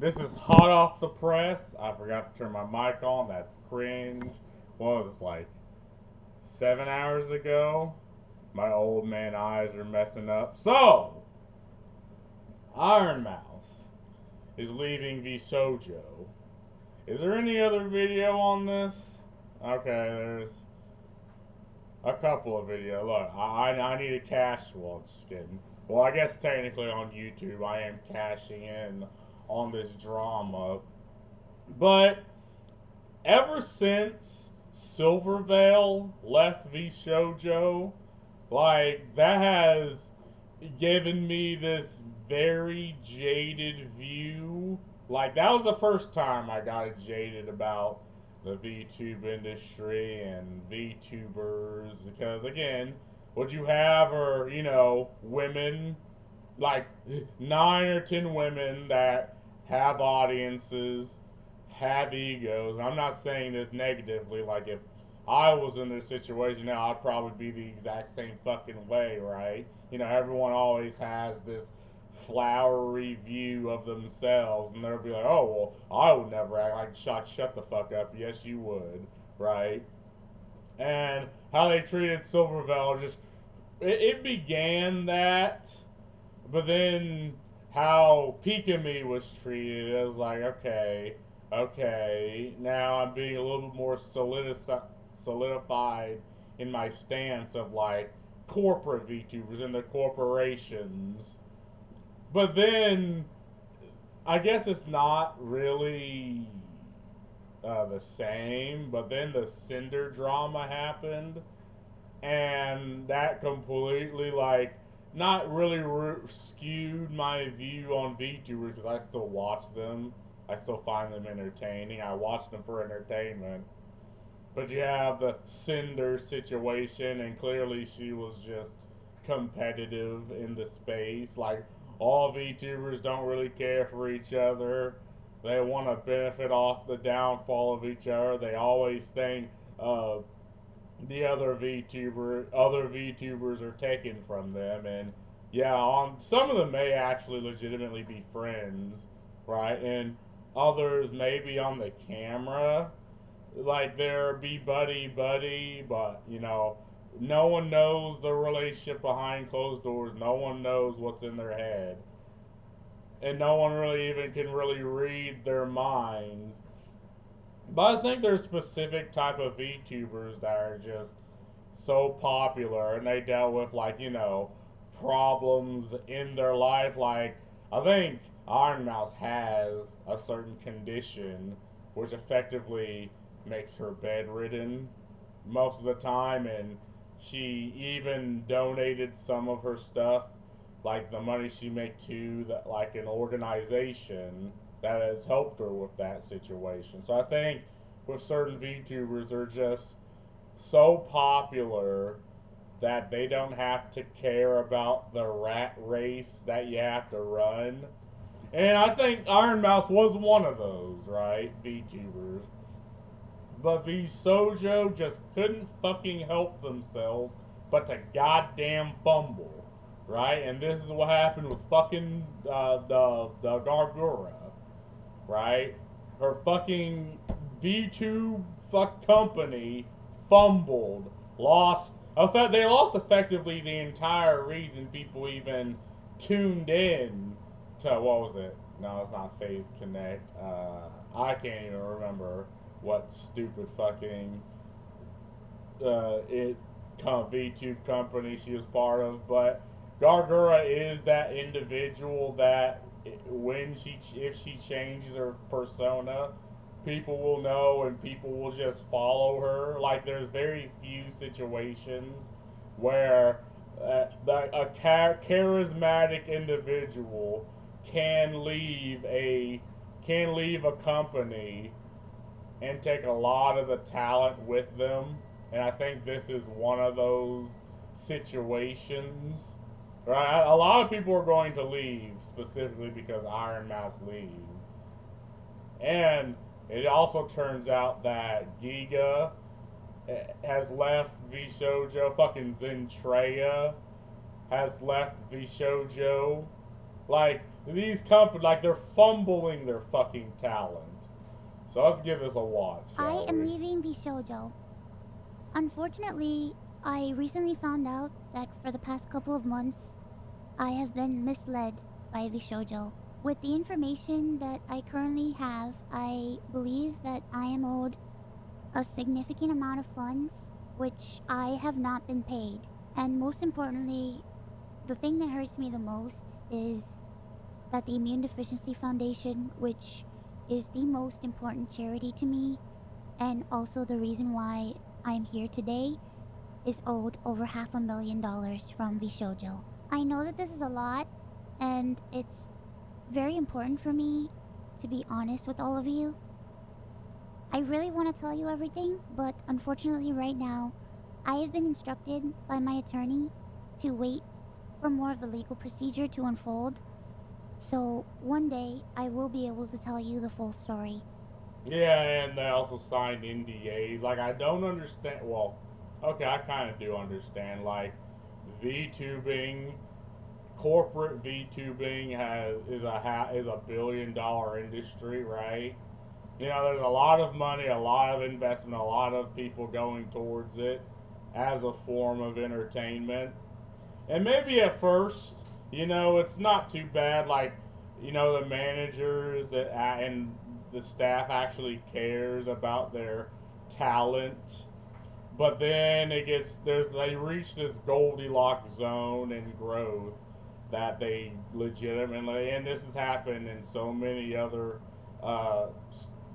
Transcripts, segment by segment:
This is hot off the press. I forgot to turn my mic on. That's cringe. What was this, like 7 hours ago? My old man eyes are messing up. So, Ironmouse is leaving Vshojo. Is there any other video on this? Okay, there's a couple of videos. Look, I need a cash. Well, just kidding. Well, I guess technically on YouTube I am cashing in on this drama. But ever since Silvervale left Vshojo, like, that has given me this very jaded view. Like, that was the first time I got jaded about the VTube industry and VTubers. Because, again, what you have are, women, like 9 or 10 women that have audiences, have egos. I'm not saying this negatively. Like, if I was in this situation now, I'd probably be the exact same fucking way, right? Everyone always has this flowery view of themselves, and they'll be like, oh, well, I would never act like shut the fuck up. Yes, you would, right? And how they treated Silvervale, just, it began that, but then how Pikami was treated, it was like, okay, now I'm being a little bit more solidified in my stance of, like, corporate VTubers and the corporations. But then, I guess it's not really the same, but then the Cinder drama happened, and that completely, like, not really skewed my view on VTubers, because I still watch them. I still find them entertaining. I watch them for entertainment. But you have the Cinder situation, and clearly she was just competitive in the space. Like, all VTubers don't really care for each other. They want to benefit off the downfall of each other. They always think the other VTubers are taken from them, and yeah, on some of them may actually legitimately be friends, right? And others may be on the camera, like they're be buddy, but no one knows the relationship behind closed doors. No one knows what's in their head, and no one really even can really read their minds. But I think there's specific type of VTubers that are just so popular, and they dealt with, like, problems in their life. Like, I think Ironmouse has a certain condition which effectively makes her bedridden most of the time, and she even donated some of her stuff, like the money she made, to that, like, an organization that has helped her with that situation. So I think with certain VTubers, they're just so popular that they don't have to care about the rat race that you have to run. And I think Ironmouse was one of those, right? VTubers. But Vshojo just couldn't fucking help themselves but to goddamn fumble, right? And this is what happened with fucking the Gargura, right? Her fucking VTube fuck company fumbled, lost. They lost effectively the entire reason people even tuned in to, what was it? No, it's not Phase Connect. I can't even remember what stupid fucking VTube company she was part of, but Gargura is that individual that if she changes her persona, people will know and people will just follow her. Like, there's very few situations where a charismatic individual can leave a company and take a lot of the talent with them. And I think this is one of those situations. Right? A lot of people are going to leave specifically because Ironmouse leaves. And it also turns out that Giga has left Vshojo. Fucking Zentreya has left Vshojo. Like, these companies, like, they're fumbling their fucking talent. So let's give this a watch, I shall am we? leaving Vshojo. Unfortunately, I recently found out that for the past couple of months, I have been misled by Vshojo. With the information that I currently have, I believe that I am owed a significant amount of funds, which I have not been paid. And most importantly, the thing that hurts me the most is that the Immune Deficiency Foundation, which is the most important charity to me, and also the reason why I'm here today, is owed over $500,000 from Vshojo. I know that this is a lot, and it's very important for me to be honest with all of you. I really want to tell you everything, but unfortunately, right now, I have been instructed by my attorney to wait for more of the legal procedure to unfold. So one day, I will be able to tell you the full story. Yeah, and they also signed NDAs. Like, I don't understand. Well, okay, I kind of do understand. Like, VTubing, corporate VTubing is a $1 billion industry, right? You know, there's a lot of money, a lot of investment, a lot of people going towards it as a form of entertainment. And maybe at first, it's not too bad. Like, the managers and the staff actually cares about their talent. But then they reach this Goldilocks zone in growth that they legitimately, and this has happened in so many other uh,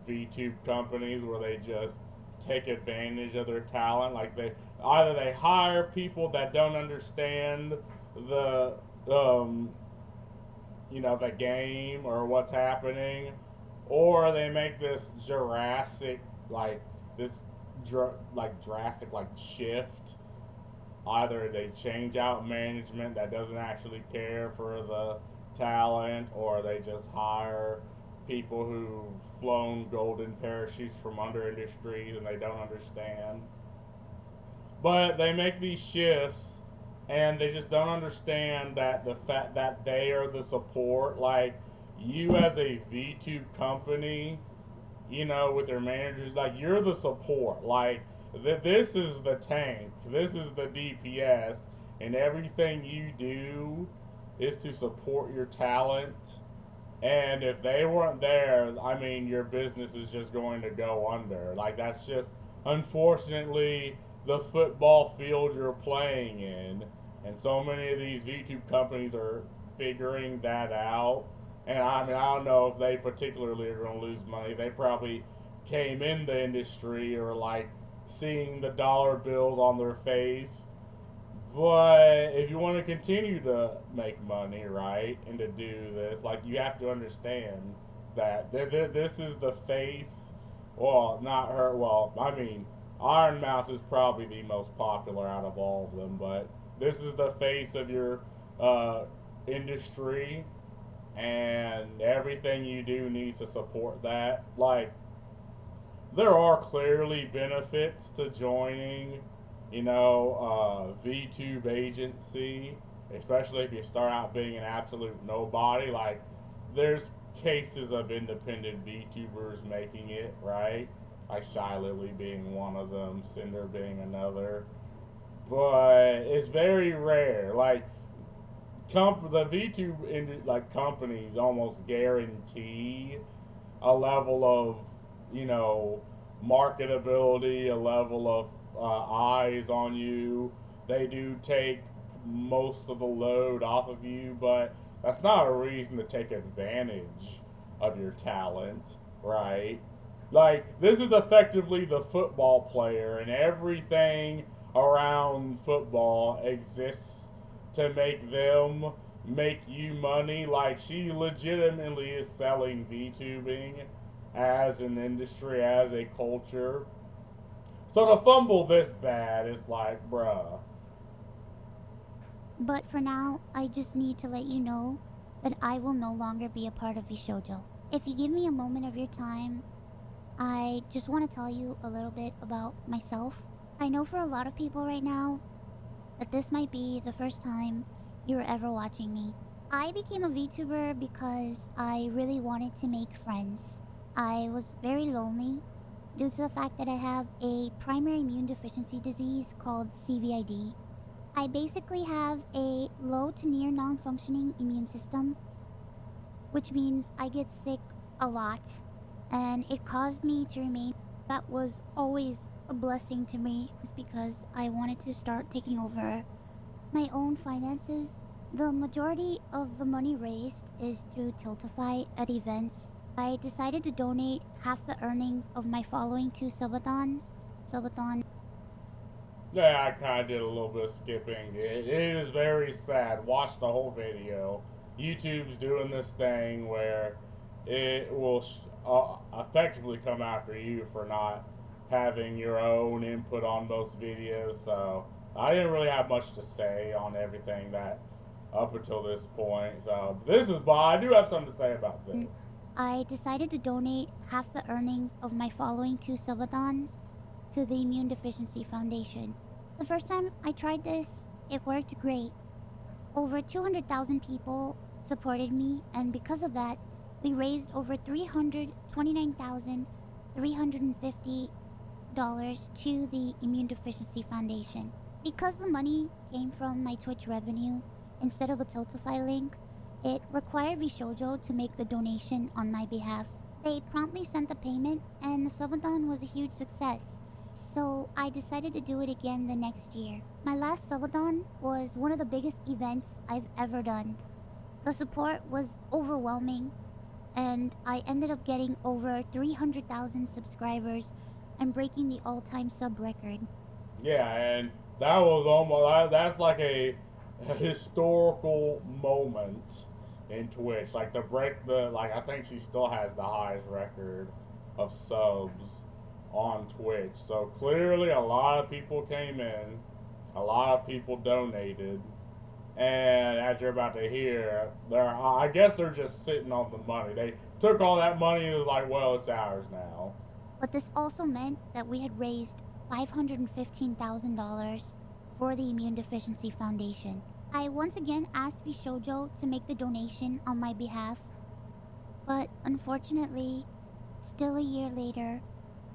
VTube companies where they just take advantage of their talent. Like, they hire people that don't understand the um, the game or what's happening, or they make this Jurassic like this like drastic like shift. Either they change out management that doesn't actually care for the talent, or they just hire people who've flown golden parachutes from other industries and they don't understand. But they make these shifts and they just don't understand that the fact that they are the support. Like, you as a VTube company, with your managers, like, you're the support. Like, this is the tank, this is the DPS, and everything you do is to support your talent. And if they weren't there, I mean, your business is just going to go under. Like, that's just, unfortunately, the football field you're playing in. And so many of these VTube companies are figuring that out. And I mean, I don't know if they particularly are going to lose money. They probably came in the industry or like seeing the dollar bills on their face. But if you want to continue to make money, right, and to do this, like, you have to understand that this is the face. Well, not her. Well, I mean, Ironmouse is probably the most popular out of all of them, but this is the face of your uh, industry, and everything you do needs to support that. Like, there are clearly benefits to joining, VTube agency, especially if you start out being an absolute nobody. Like, there's cases of independent VTubers making it, right? Like Shy Lily being one of them, Cinder being another. But it's very rare. Like, the VTube like companies almost guarantee a level of, you know, marketability, a level of eyes on you. They do take most of the load off of you, but that's not a reason to take advantage of your talent, right? Like, this is effectively the football player, and everything around football exists to make them make you money. Like, she legitimately is selling VTubing as an industry, as a culture. So to fumble this bad, it's like, bruh. But for now, I just need to let you know that I will no longer be a part of Vshojo. If you give me a moment of your time, I just want to tell you a little bit about myself. I know for a lot of people right now that this might be the first time you're ever watching me. I became a VTuber because I really wanted to make friends. I was very lonely due to the fact that I have a primary immune deficiency disease called CVID. I basically have a low to near non functioning immune system, which means I get sick a lot, and it caused me to remain. That was always a blessing to me, is because I wanted to start taking over my own finances. The majority of the money raised is through Tiltify at events. I decided to donate half the earnings of my following two subathons. Subathon. Yeah, I kind of did a little bit of skipping. It is very sad. Watch the whole video. YouTube's doing this thing where it will effectively come after you for not having your own input on most videos. So I didn't really have much to say on everything that up until this point. So this is, but I do have something to say about this. I decided to donate half the earnings of my following two subathons to the Immune Deficiency Foundation. The first time I tried this, it worked great. Over 200,000 people supported me, and because of that, we raised over $329,350 to the Immune Deficiency Foundation. Because the money came from my Twitch revenue instead of a Tiltify link, it required Vshojo to make the donation on my behalf. They promptly sent the payment, and the subathon was a huge success. So I decided to do it again the next year. My last subathon was one of the biggest events I've ever done. The support was overwhelming, and I ended up getting over 300,000 subscribers and breaking the all-time sub record. Yeah, and that was almost that's like a historical moment in Twitch. Like to break the like I think she still has the highest record of subs on Twitch. So clearly a lot of people came in, a lot of people donated, and as you're about to hear, I guess they're just sitting on the money. They took all that money and was like, well, it's ours now. But this also meant that we had raised $515,000 for the Immune Deficiency Foundation. I once again asked Vshojo to make the donation on my behalf, but unfortunately, still a year later,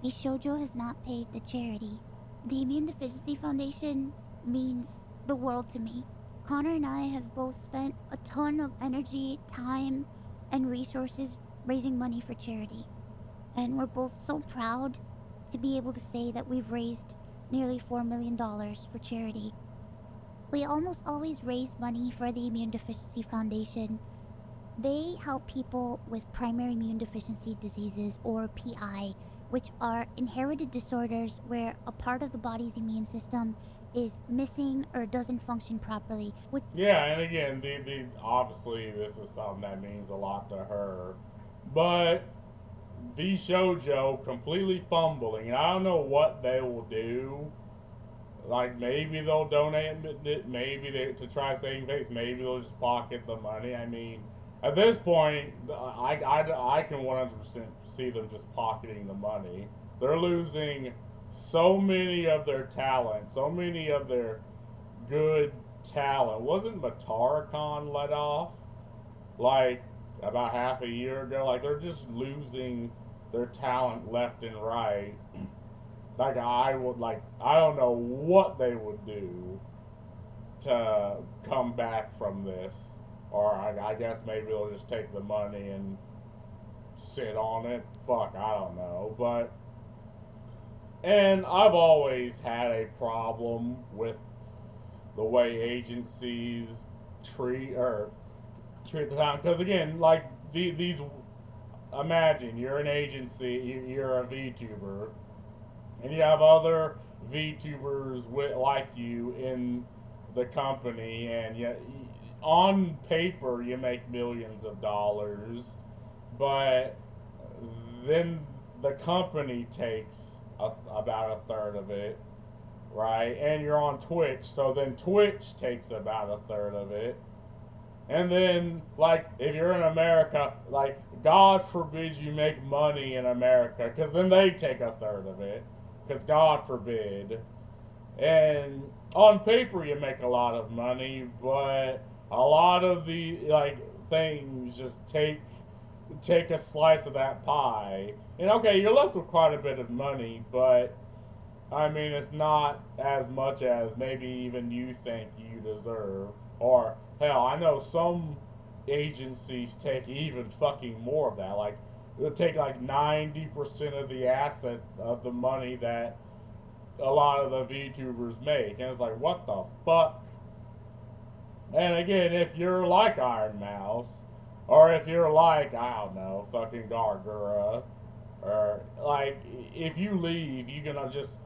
Vshojo has not paid the charity. The Immune Deficiency Foundation means the world to me. Connor and I have both spent a ton of energy, time, and resources raising money for charity. And we're both so proud to be able to say that we've raised nearly $4 million for charity. We almost always raise money for the Immune Deficiency Foundation. They help people with primary immune deficiency diseases, or PI, which are inherited disorders where a part of the body's immune system is missing or doesn't function properly. Yeah, and again, the obviously this is something that means a lot to her, but Vshojo completely fumbling, and I don't know what they will do. Like maybe they'll donate it, maybe they to try saving face, maybe they'll just pocket the money. I mean, at this point, I can 100% see them just pocketing the money. They're losing so many of their talent, so many of their good talent. Wasn't Matarcon let off like about half a year ago? Like they're just losing their talent left and right. Like I don't know what they would do to come back from this, or I guess maybe they'll just take the money and sit on it. Fuck, I don't know, but. And I've always had a problem with the way agencies treat the time, because again, like these, imagine you're an agency, you're a VTuber, and you have other VTubers like you in the company, and yet on paper you make millions of dollars, but then the company takes about a third of it, right? And you're on Twitch, so then Twitch takes about a third of it. And then, like, if you're in America, like, God forbid you make money in America, because then they take a third of it, because God forbid. And on paper, you make a lot of money, but a lot of the like things just take a slice of that pie. And okay, you're left with quite a bit of money, but I mean, it's not as much as maybe even you think you deserve. Or, hell, I know some agencies take even fucking more of that. Like, they'll take like 90% of the assets of the money that a lot of the VTubers make. And it's like, what the fuck? And again, if you're like Ironmouse, or if you're like, I don't know, fucking Gargura, or like, if you leave, you're gonna just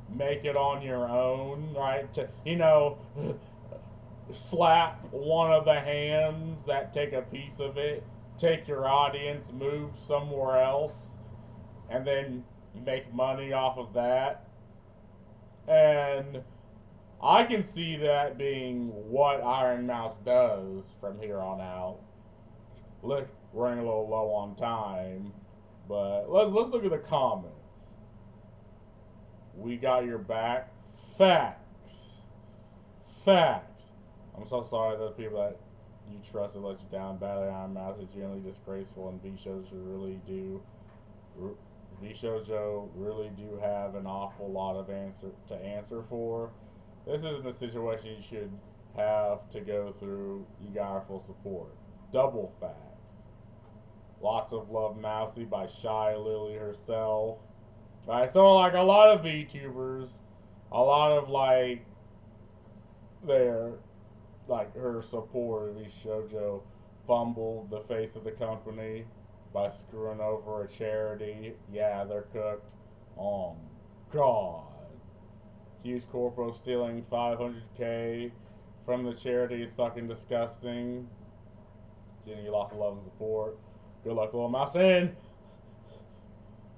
make it on your own, right? To, slap one of the hands that take a piece of it, take your audience, move somewhere else, and then make money off of that. And I can see that being what Ironmouse does from here on out. Look, we're running a little low on time, but let's look at the comments. We got your back. Facts. Facts. I'm so sorry that people that you trusted let you down. Badly Ironmouse is generally disgraceful, and Vshojo really do. Vshojo really do have an awful lot of answer for. This isn't a situation you should have to go through. You got our full support. Double facts. Lots of love, Mousy by Shy Lily herself. Right, so like a lot of VTubers, a lot of like their like her support of Vshojo fumbled the face of the company by screwing over a charity. Yeah, they're cooked. Oh God. Huge corpo stealing 500K from the charity is fucking disgusting. Jenny, you lost love and support. Good luck, little mouse. And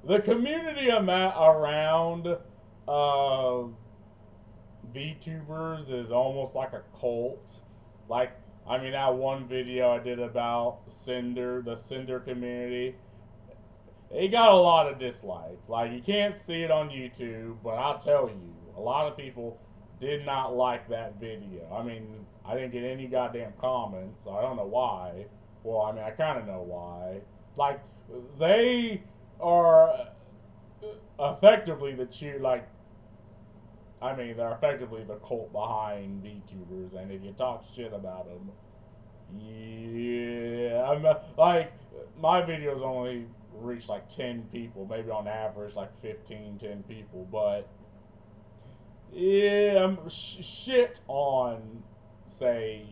the community around VTubers is almost like a cult. Like, I mean, that one video I did about Cinder, the Cinder community, it got a lot of dislikes. Like, you can't see it on YouTube, but I'll tell you, a lot of people did not like that video. I mean, I didn't get any goddamn comments, so I don't know why. Well, I mean, I kind of know why. Like, they are effectively the they're effectively the cult behind VTubers, and if you talk shit about them, yeah, like, my videos only reach like 10 people, maybe on average like 10 people, but yeah, shit on, say,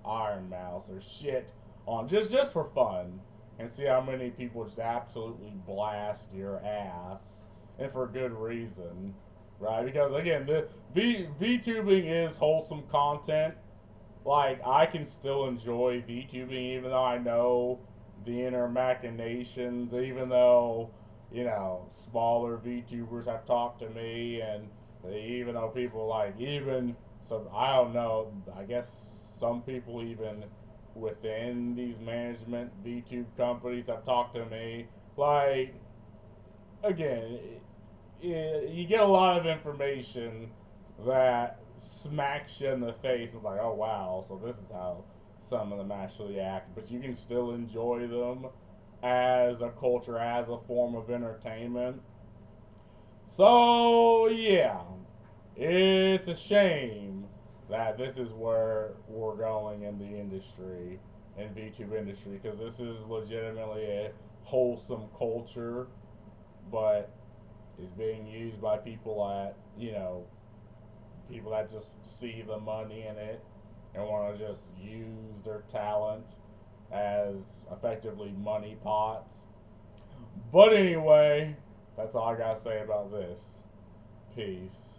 Ironmouse, or shit on, just for fun, and see how many people just absolutely blast your ass, and for good reason, right? Because again, the VTubing is wholesome content. Like, I can still enjoy VTubing even though I know the inner machinations, even though, smaller VTubers have talked to me, and even though people like, even some, I don't know, I guess some people even within these management VTube companies have talked to me. Like, again, you get a lot of information that smacks you in the face. It's like, oh wow, so this is how some of them actually act. But you can still enjoy them as a culture, as a form of entertainment. So yeah, it's a shame that this is where we're going in the industry, in VTube industry, because this is legitimately a wholesome culture, but is being used by people people that just see the money in it and want to just use their talent as effectively money pots. But anyway, that's all I gotta say about this. Peace.